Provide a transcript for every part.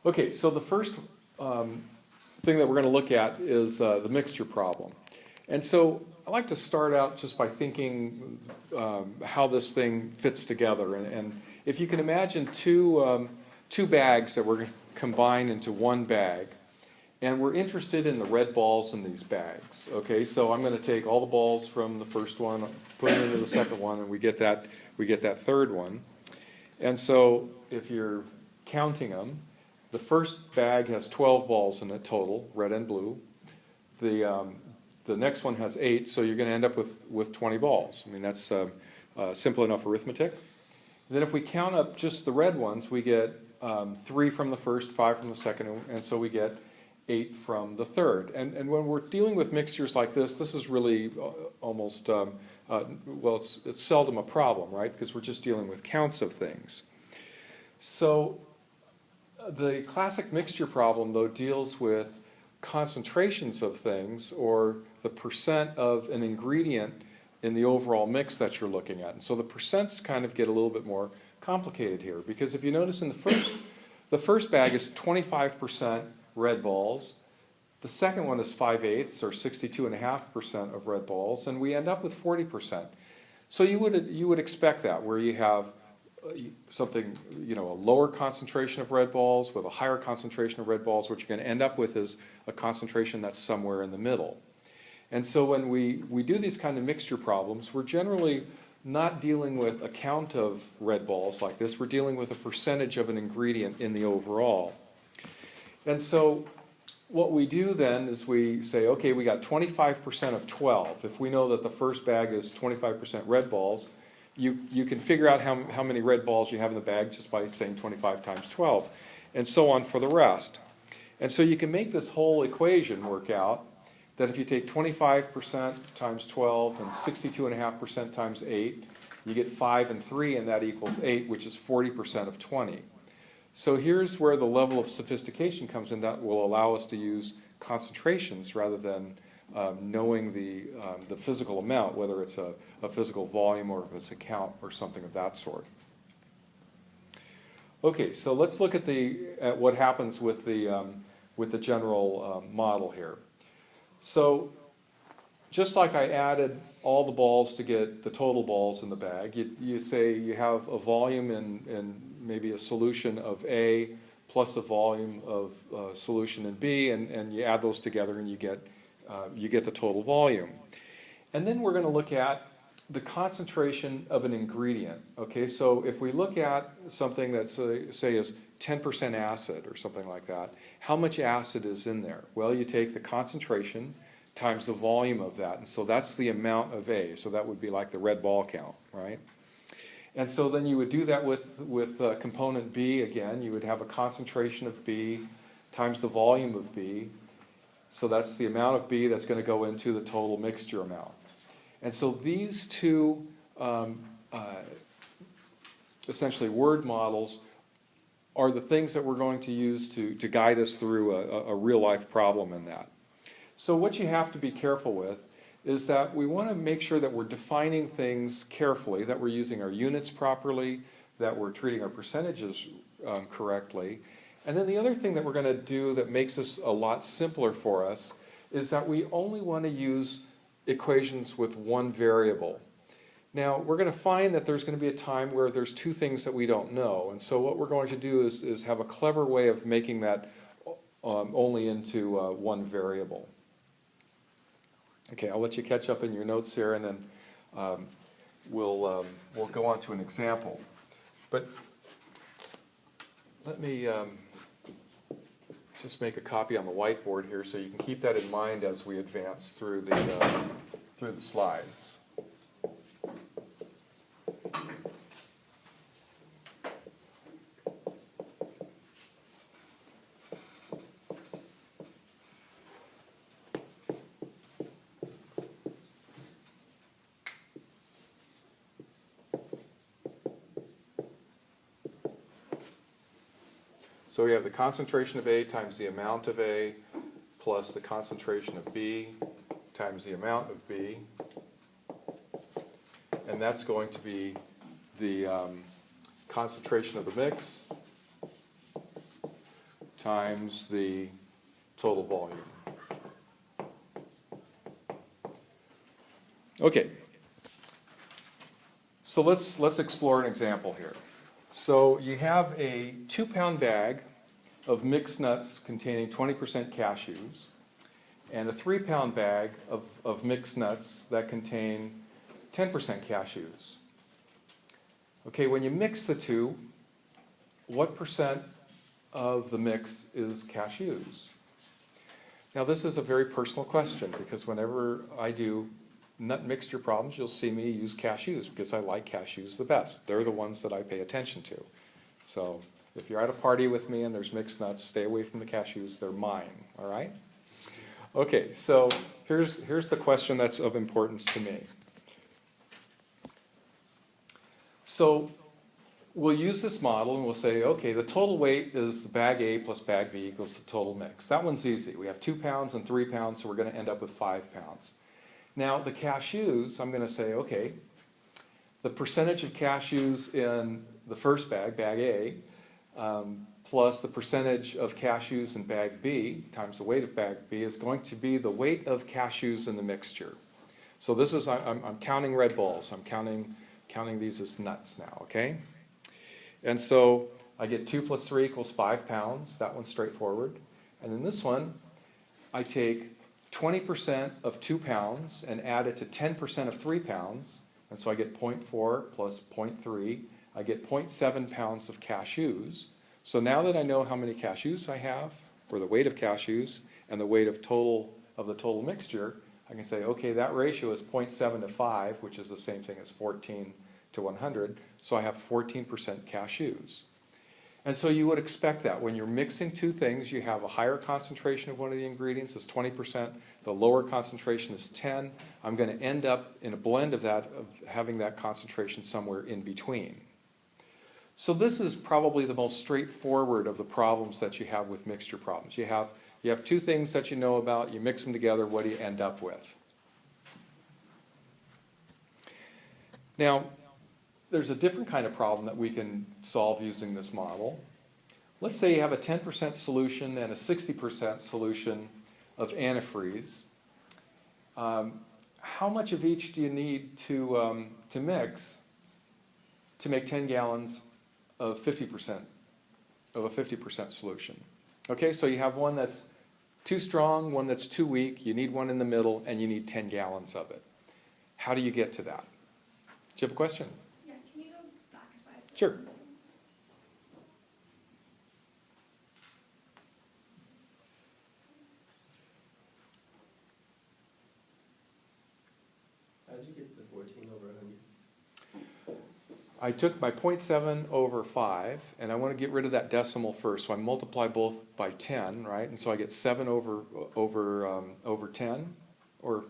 Okay, so the first thing that we're going to look at is the mixture problem. And so I like to start out just by thinking how this thing fits together. And if you can imagine two bags that we're going to combine into one bag, and we're interested in the red balls in these bags. Okay, so I'm going to take all the balls from the first one, put them into the second one, and we get that third one. And so if you're counting them, the first bag has 12 balls in it total, red and blue. The next one has 8, so you're going to end up with 20 balls. I mean, that's simple enough arithmetic. And then if we count up just the red ones, we get 3 from the first, 5 from the second, and so we get 8 from the third. And when we're dealing with mixtures like this is really almost, well, it's seldom a problem, right? Because we're just dealing with counts of things. So the classic mixture problem, though, deals with concentrations of things, or the percent of an ingredient in the overall mix that you're looking at. And so the percents kind of get a little bit more complicated here, because if you notice in the first bag is 25% red balls, the second one is 5/8 or 62.5% of red balls, and we end up with 40%. So you would expect that, where you have something, a lower concentration of red balls with a higher concentration of red balls. What you're going to end up with is a concentration that's somewhere in the middle. And so when we do these kind of mixture problems, we're generally not dealing with a count of red balls like this. We're dealing with a percentage of an ingredient in the overall. And so what we do then is we say, okay, we got 25% of 12. If we know that the first bag is 25% red balls, you can figure out how many red balls you have in the bag just by saying 25 times 12, and so on for the rest. And so you can make this whole equation work out, that if you take 25% times 12 and 62.5% times 8, you get 5 and 3, and that equals 8, which is 40% of 20. So here's where the level of sophistication comes in that will allow us to use concentrations rather than knowing the physical amount, whether it's a physical volume or if it's a count or something of that sort. Okay, so let's look at what happens with the general model here. So just like I added all the balls to get the total balls in the bag, you say you have a volume in maybe a solution of A plus a volume of solution in B, and you add those together and you get the total volume. And then we're going to look at the concentration of an ingredient. Okay, so if we look at something that say is 10% acid or something like that, how much acid is in there? Well, you take the concentration times the volume of that, and so that's the amount of A. So that would be like the red ball count, right? And so then you would do that with component B again. You would have a concentration of B times the volume of B. So that's the amount of B that's going to go into the total mixture amount. And so these two essentially word models are the things that we're going to use to guide us through a real-life problem in that. So what you have to be careful with is that we want to make sure that we're defining things carefully, that we're using our units properly, that we're treating our percentages correctly. And then the other thing that we're going to do that makes this a lot simpler for us is that we only want to use equations with one variable. Now, we're going to find that there's going to be a time where there's two things that we don't know. And so what we're going to do is have a clever way of making that only into one variable. Okay, I'll let you catch up in your notes here, and then we'll go on to an example. But let me just make a copy on the whiteboard here so you can keep that in mind as we advance through the slides. So we have the concentration of A times the amount of A plus the concentration of B times the amount of B. And that's going to be the concentration of the mix times the total volume. Okay, so let's explore an example here. So you have a 2-pound bag of mixed nuts containing 20% cashews, and a 3-pound bag of mixed nuts that contain 10% cashews. Okay, when you mix the two, what percent of the mix is cashews? Now this is a very personal question, because whenever I do nut mixture problems, you'll see me use cashews because I like cashews the best. They're the ones that I pay attention to. So if you're at a party with me and there's mixed nuts, stay away from the cashews. They're mine, all right? Okay, so here's the question that's of importance to me. So we'll use this model and we'll say, okay, the total weight is bag A plus bag B equals the total mix. That one's easy. We have 2 pounds and 3 pounds, so we're going to end up with 5 pounds. Now the cashews, I'm going to say, okay, the percentage of cashews in the first bag, bag A, plus the percentage of cashews in bag B times the weight of bag B is going to be the weight of cashews in the mixture. So this is, I'm counting red balls. I'm counting these as nuts now, okay? And so I get 2 plus 3 equals 5 pounds. That one's straightforward. And then this one, I take 20% of 2 pounds and add it to 10% of 3 pounds. And so I get 0.4 plus 0.3. I get 0.7 pounds of cashews. So now that I know how many cashews I have, or the weight of cashews, and the weight of the total mixture, I can say, okay, that ratio is 0.7 to 5, which is the same thing as 14 to 100. So I have 14% cashews. And so you would expect that when you're mixing two things, you have a higher concentration of one of the ingredients is 20%, the lower concentration is 10. I'm going to end up in a blend of that, of having that concentration somewhere in between. So this is probably the most straightforward of the problems that you have with mixture problems. You have two things that you know about, you mix them together, what do you end up with? Now, there's a different kind of problem that we can solve using this model. Let's say you have a 10% solution and a 60% solution of antifreeze. How much of each do you need to mix to make 10 gallons of 50% of a 50% solution? Okay, so you have one that's too strong, one that's too weak, you need one in the middle, and you need 10 gallons of it. How do you get to that? Do you have a question? Sure. How did you get the 14 over 100? I took my 0.7 over 5, and I want to get rid of that decimal first, so I multiply both by 10, right? And so I get 7 over 10, or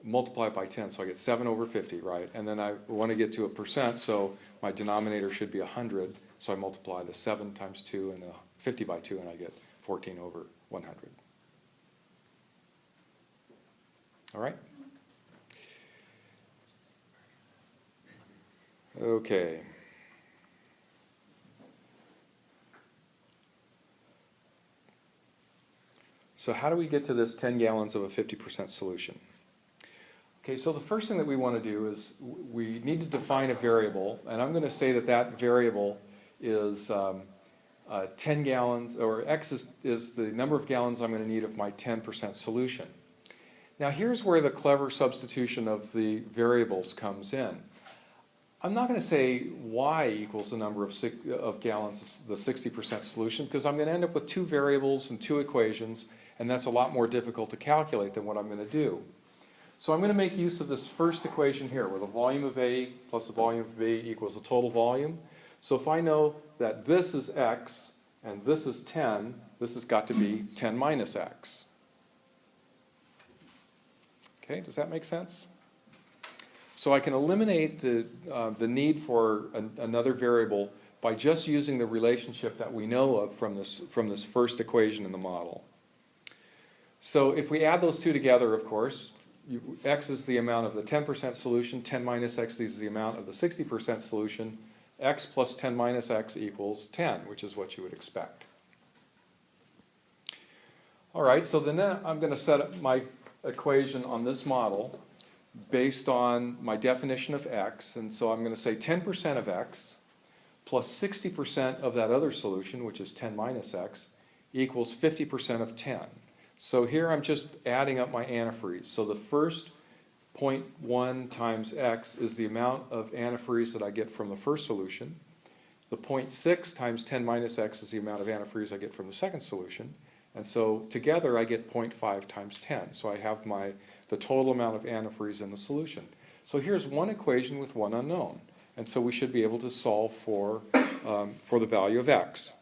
multiply by 10, so I get 7 over 50, right? And then I want to get to a percent, so my denominator should be 100, so I multiply the 7 times 2 and the 50 by 2, and I get 14 over 100. All right? Okay. So how do we get to this 10 gallons of a 50% solution? Okay, so the first thing that we want to do is we need to define a variable, and I'm going to say that that variable is 10 gallons, or X is the number of gallons I'm going to need of my 10% solution. Now here's where the clever substitution of the variables comes in. I'm not going to say Y equals the number of gallons of the 60% solution, because I'm going to end up with two variables and two equations, and that's a lot more difficult to calculate than what I'm going to do. So I'm going to make use of this first equation here, where the volume of A plus the volume of B equals the total volume. So if I know that this is X and this is 10, this has got to be 10 minus X. Okay, does that make sense? So I can eliminate the need for another variable by just using the relationship that we know of from this first equation in the model. So if we add those two together, of course, X is the amount of the 10% solution, 10 minus X is the amount of the 60% solution. x plus 10 minus x equals 10, which is what you would expect. All right, so then I'm going to set up my equation on this model based on my definition of x, and so I'm going to say 10% of x plus 60% of that other solution, which is 10 minus x, equals 50% of 10. So here I'm just adding up my antifreeze. So the first 0.1 times x is the amount of antifreeze that I get from the first solution. The 0.6 times 10 minus x is the amount of antifreeze I get from the second solution. And so together I get 0.5 times 10. So I have the total amount of antifreeze in the solution. So here's one equation with one unknown. And so we should be able to solve for the value of x.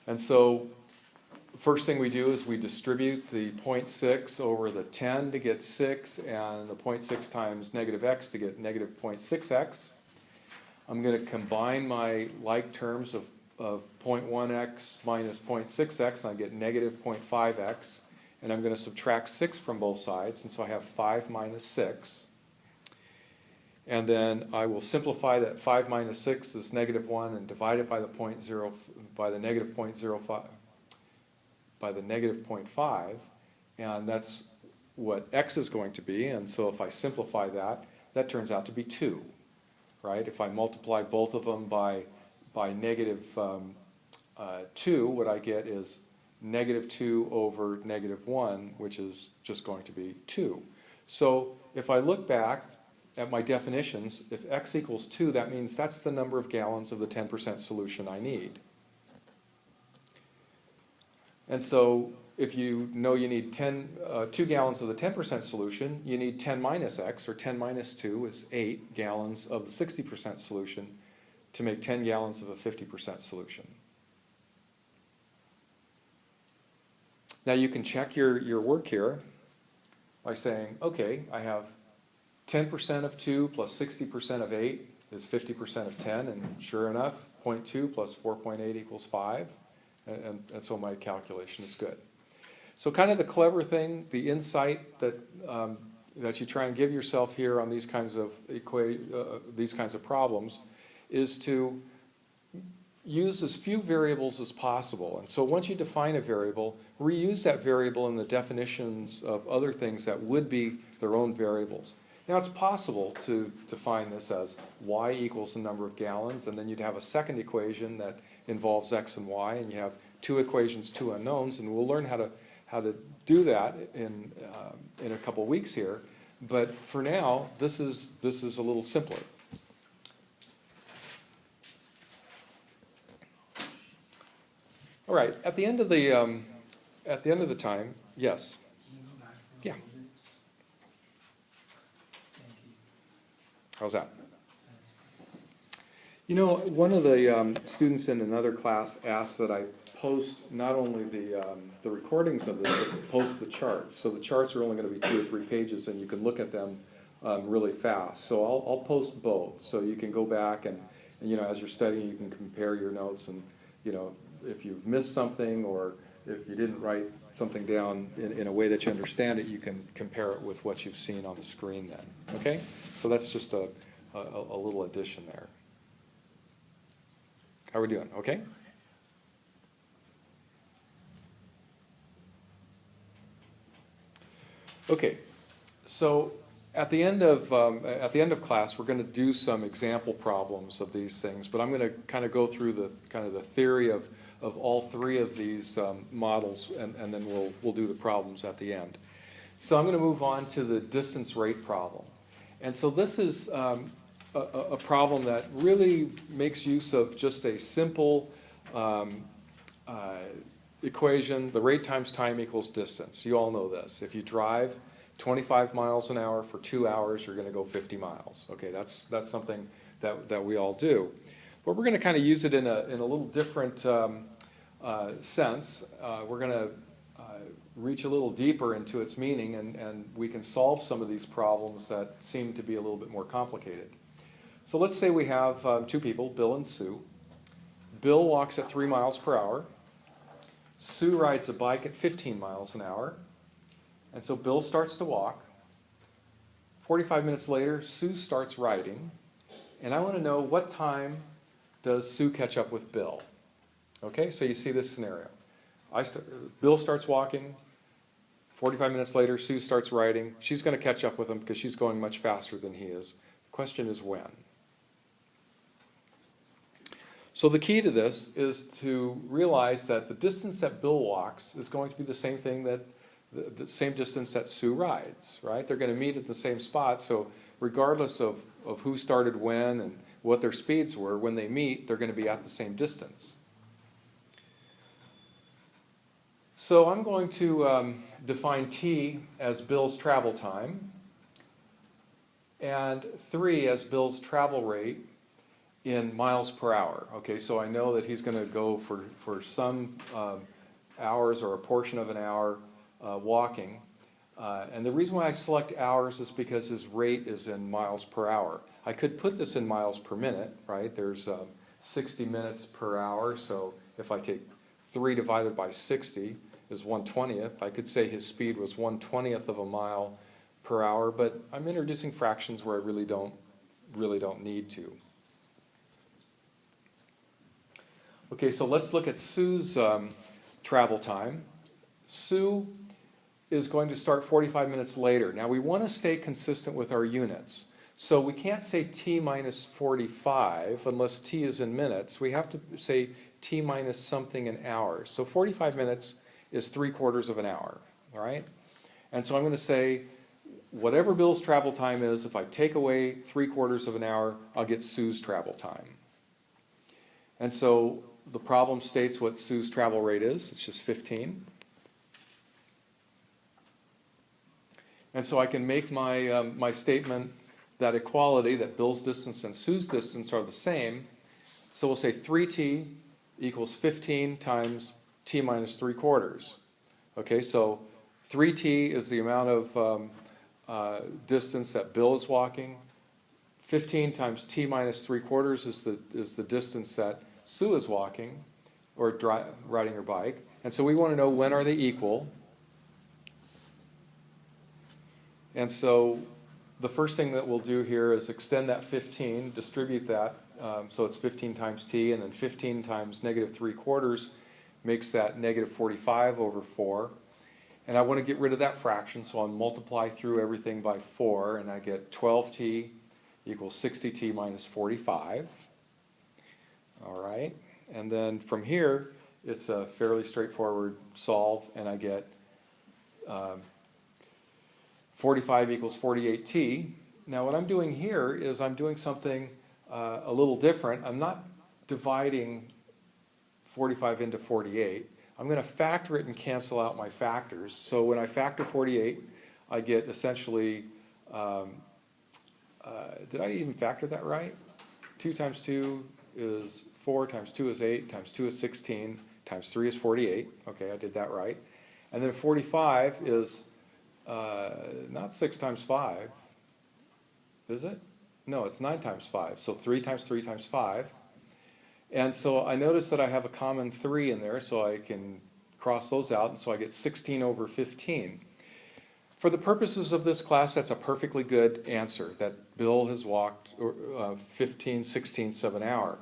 And so the first thing we do is we distribute the 0.6 over the 10 to get 6, and the 0.6 times negative x to get negative 0.6x. I'm going to combine my like terms of 0.1x minus 0.6x, and I get negative 0.5x. And I'm going to subtract 6 from both sides, and so I have 5 minus 6. And then I will simplify that 5 minus 6 is negative 1 and divide it by the negative 0.5, and that's what x is going to be. And so if I simplify that, that turns out to be 2, right? If I multiply both of them by negative 2, what I get is negative 2 over negative 1, which is just going to be 2. So if I look back at my definitions, if x equals 2, that means that's the number of gallons of the 10% solution I need. And so if you know you need 2 gallons of the 10% solution, you need 10 minus x, or 10 minus 2 is 8 gallons of the 60% solution to make 10 gallons of a 50% solution. Now you can check your work here by saying, okay, I have 10% of 2 plus 60% of 8 is 50% of 10, and sure enough, 0.2 plus 4.8 equals 5, and so my calculation is good. So kind of the clever thing, the insight that you try and give yourself here on these kinds of problems is to use as few variables as possible. And so once you define a variable, reuse that variable in the definitions of other things that would be their own variables. Now it's possible to define this as y equals the number of gallons, and then you'd have a second equation that involves x and y, and you have 2 equations, 2 unknowns, and we'll learn how to do that in a couple of weeks here. But for now, this is a little simpler. All right. At the end of the time, yes. Can you go back for a Yeah. little bit? Thank you. How's that? You know, one of the students in another class asked that I post not only the recordings of this, but post the charts. So the charts are only going to be 2 or 3 pages, and you can look at them really fast. So I'll post both, so you can go back and you know, as you're studying, you can compare your notes, and you know, if you've missed something or if you didn't write something down in a way that you understand it, you can compare it with what you've seen on the screen then. Okay? So that's just a little addition there. How are we doing? Okay? Okay. So at the end of class, we're going to do some example problems of these things, but I'm going to kind of go through the theory of all 3 of these models, and then we'll do the problems at the end. So I'm going to move on to the distance rate problem. And so this is a problem that really makes use of just a simple equation. The rate times time equals distance. You all know this. If you drive 25 miles an hour for 2 hours, you're going to go 50 miles. Okay, that's something that we all do. But we're going to kind of use it in a little different sense. We're going to reach a little deeper into its meaning, and we can solve some of these problems that seem to be a little bit more complicated. So let's say we have 2 people, Bill and Sue. Bill walks at 3 miles per hour. Sue rides a bike at 15 miles an hour. And so Bill starts to walk. 45 minutes later, Sue starts riding. And I want to know what time does Sue catch up with Bill. Okay, so you see this scenario. Bill starts walking. 45 minutes later, Sue starts riding. She's going to catch up with him because she's going much faster than he is. The question is when. So the key to this is to realize that the distance that Bill walks is going to be the same thing that the same distance that Sue rides, right? They're going to meet at the same spot, so regardless of who started when and what their speeds were, when they meet, they're going to be at the same distance. So I'm going to define t as Bill's travel time and 3 as Bill's travel rate in miles per hour. Okay, so I know that he's going to go for some hours or a portion of an hour walking. And the reason why I select hours is because his rate is in miles per hour. I could put this in miles per minute, right? There's 60 minutes per hour, so if I take 3 divided by 60 is 1/20th. I could say his speed was 1/20th of a mile per hour, but I'm introducing fractions where I really don't need to. Okay, so let's look at Sue's travel time. Sue is going to start 45 minutes later. Now we want to stay consistent with our units. So we can't say t minus 45 unless t is in minutes. We have to say t minus something in hours. So 45 minutes is 3/4 of an hour, all right? And so I'm going to say whatever Bill's travel time is, if I take away 3/4 of an hour, I'll get Sue's travel time. And so the problem states what Sue's travel rate is. It's just 15. And so I can make my, my statement that equality, that Bill's distance and Sue's distance are the same. So we'll say 3t equals 15 times t minus 3/4. Okay, so 3t is the amount of distance that Bill is walking. 15 times t minus 3/4 is the distance that Sue is walking or riding her bike. And so we want to know when are they equal. And so the first thing that we'll do here is extend that 15, distribute that, so it's 15 times t, and then 15 times negative 3/4 makes that negative 45 over 4. And I want to get rid of that fraction, so I'll multiply through everything by 4, and I get 12t equals 60t minus 45. All right, and then from here, it's a fairly straightforward solve, and I get 45 equals 48t. Now what I'm doing here is I'm doing something a little different. I'm not dividing 45 into 48. I'm going to factor it and cancel out my factors. So when I factor 48, I get essentially, did I even factor that right? 2 times 2 is 4, times 2 is 8, times 2 is 16, times 3 is 48. Okay, I did that right. And then 45 is not 6 times 5, is it? No, it's 9 times 5. So 3 times 3 times 5. And so I notice that I have a common 3 in there, so I can cross those out, and so I get 16 over 15. For the purposes of this class, that's a perfectly good answer, that Bill has walked 15/16ths of an hour.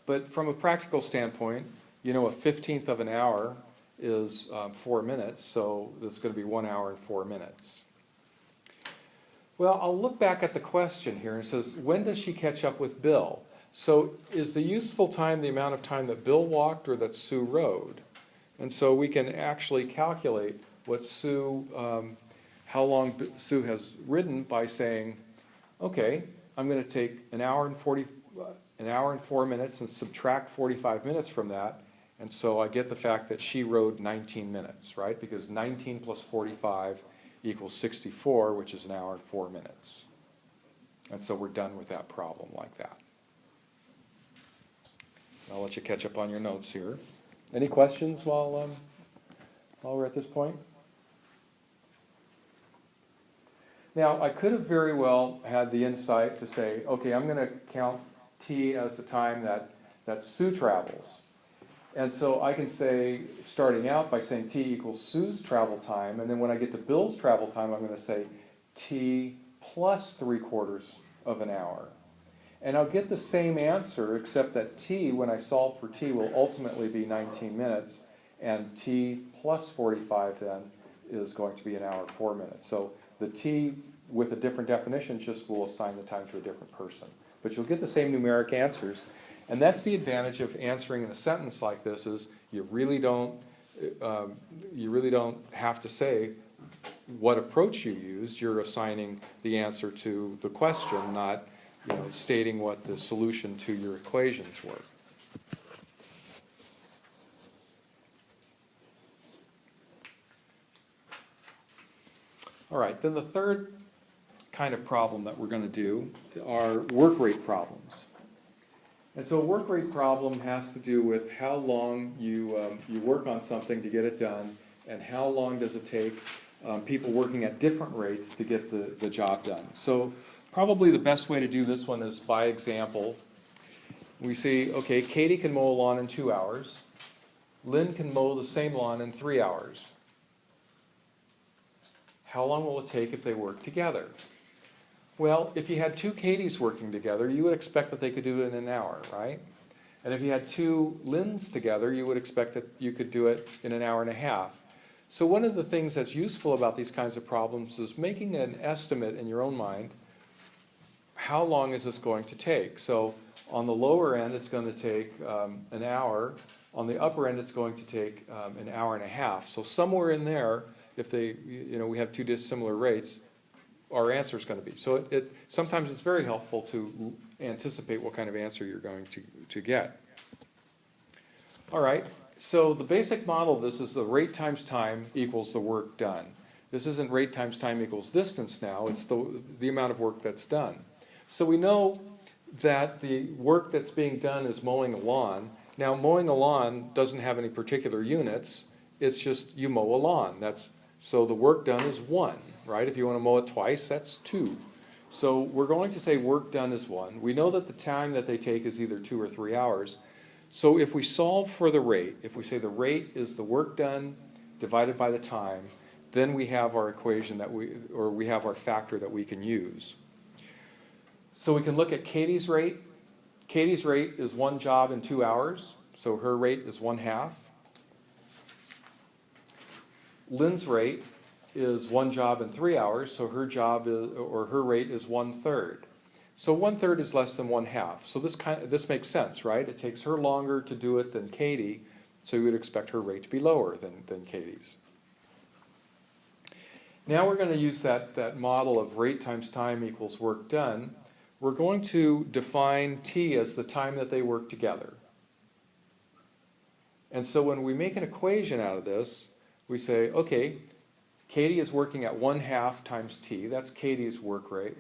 But from a practical standpoint, you know, a 15th of an hour is 4 minutes, so it's going to be 1 hour and 4 minutes. Well, I'll look back at the question here and it says, when does she catch up with Bill? So is the useful time the amount of time that Bill walked or that Sue rode? And so we can actually calculate what Sue, how long Sue has ridden by saying, okay, I'm going to take an hour and 4 minutes and subtract 45 minutes from that. And so I get the fact that she rode 19 minutes, right? Because 19 plus 45 equals 64, which is an hour and 4 minutes. And so we're done with that problem like that. I'll let you catch up on your notes here. Any questions while we're at this point? Now, I could have very well had the insight to say, okay, I'm going to count t as the time that Sue travels. And so I can say, starting out by saying t equals Sue's travel time, and then when I get to Bill's travel time, I'm going to say t plus 3/4 of an hour. And I'll get the same answer, except that t, when I solve for t, will ultimately be 19 minutes, and t plus 45 then is going to be an hour 4 minutes. So the t with a different definition just will assign the time to a different person. But you'll get the same numeric answers. And that's the advantage of answering in a sentence like this, is you really don't have to say what approach you used. You're assigning the answer to the question, not stating what the solution to your equations were. All right, then the third kind of problem that we're going to do are work rate problems. And so a work rate problem has to do with how long you work on something to get it done, and how long does it take people working at different rates to get the job done. So probably the best way to do this one is by example. We see, okay, Katie can mow a lawn in 2 hours. Lynn can mow the same lawn in 3 hours. How long will it take if they work together? Well, if you had two Katies working together, you would expect that they could do it in an hour, right? And if you had two Lynns together, you would expect that you could do it in an hour and a half. So one of the things that's useful about these kinds of problems is making an estimate in your own mind. How long is this going to take? So on the lower end, it's going to take an hour. On the upper end, it's going to take an hour and a half. So somewhere in there, if we have two dissimilar rates, our answer is going to be. So sometimes it's very helpful to anticipate what kind of answer you're going to get. All right, so the basic model of this is the rate times time equals the work done. This isn't rate times time equals distance now, it's the amount of work that's done. So we know that the work that's being done is mowing a lawn. Now mowing a lawn doesn't have any particular units, it's just you mow a lawn. So the work done is 1, right? If you want to mow it twice, that's 2. So we're going to say work done is 1. We know that the time that they take is either 2 or 3 hours. So if we solve for the rate, if we say the rate is the work done divided by the time, then we have our equation we have our factor that we can use. So we can look at Katie's rate. Katie's rate is 1 job in 2 hours, so her rate is 1/2. Lynn's rate is 1 job in 3 hours, so her rate is 1/3. So 1/3 is less than 1/2. So this makes sense, right? It takes her longer to do it than Katie, so you would expect her rate to be lower than Katie's. Now we're going to use that model of rate times time equals work done. We're going to define T as the time that they work together. And so when we make an equation out of this, we say, okay, Katie is working at 1/2 times T. That's Katie's work rate.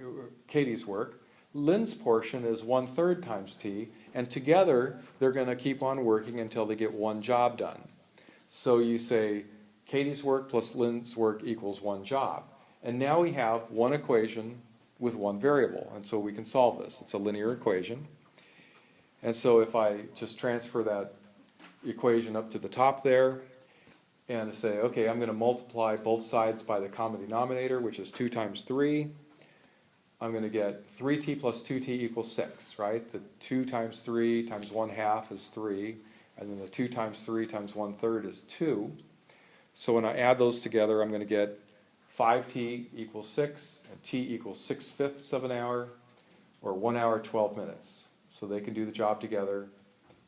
Katie's work. Lynn's portion is 1/3 times T, and together they're going to keep on working until they get 1 job done. So you say Katie's work plus Lynn's work equals 1 job. And now we have one equation with 1 variable, and so we can solve this. It's a linear equation. And so if I just transfer that equation up to the top there, and say, okay, I'm going to multiply both sides by the common denominator, which is 2 times 3. I'm going to get 3t plus 2t equals 6, right? The 2 times 3 times 1/2 is 3, and then the 2 times 3 times 1/3 is 2. So when I add those together, I'm going to get 5t equals 6, and t equals 6/5 of an hour, or 1 hour 12 minutes. So they can do the job together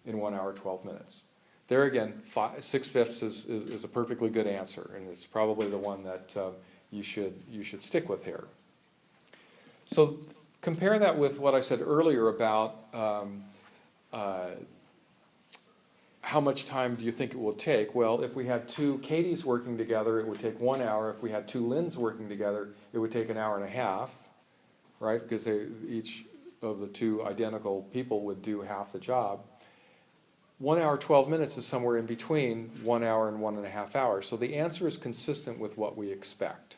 in 1 hour 12 minutes. There again, 6/5 is a perfectly good answer, and it's probably the one that you should stick with here. So compare that with what I said earlier about how much time do you think it will take? Well, if we had 2 Katies working together, it would take 1 hour. If we had 2 Lynns working together, it would take an hour and a half, right? Because each of the 2 identical people would do half the job. 1 hour 12 minutes is somewhere in between 1 hour and 1.5 hours. So the answer is consistent with what we expect.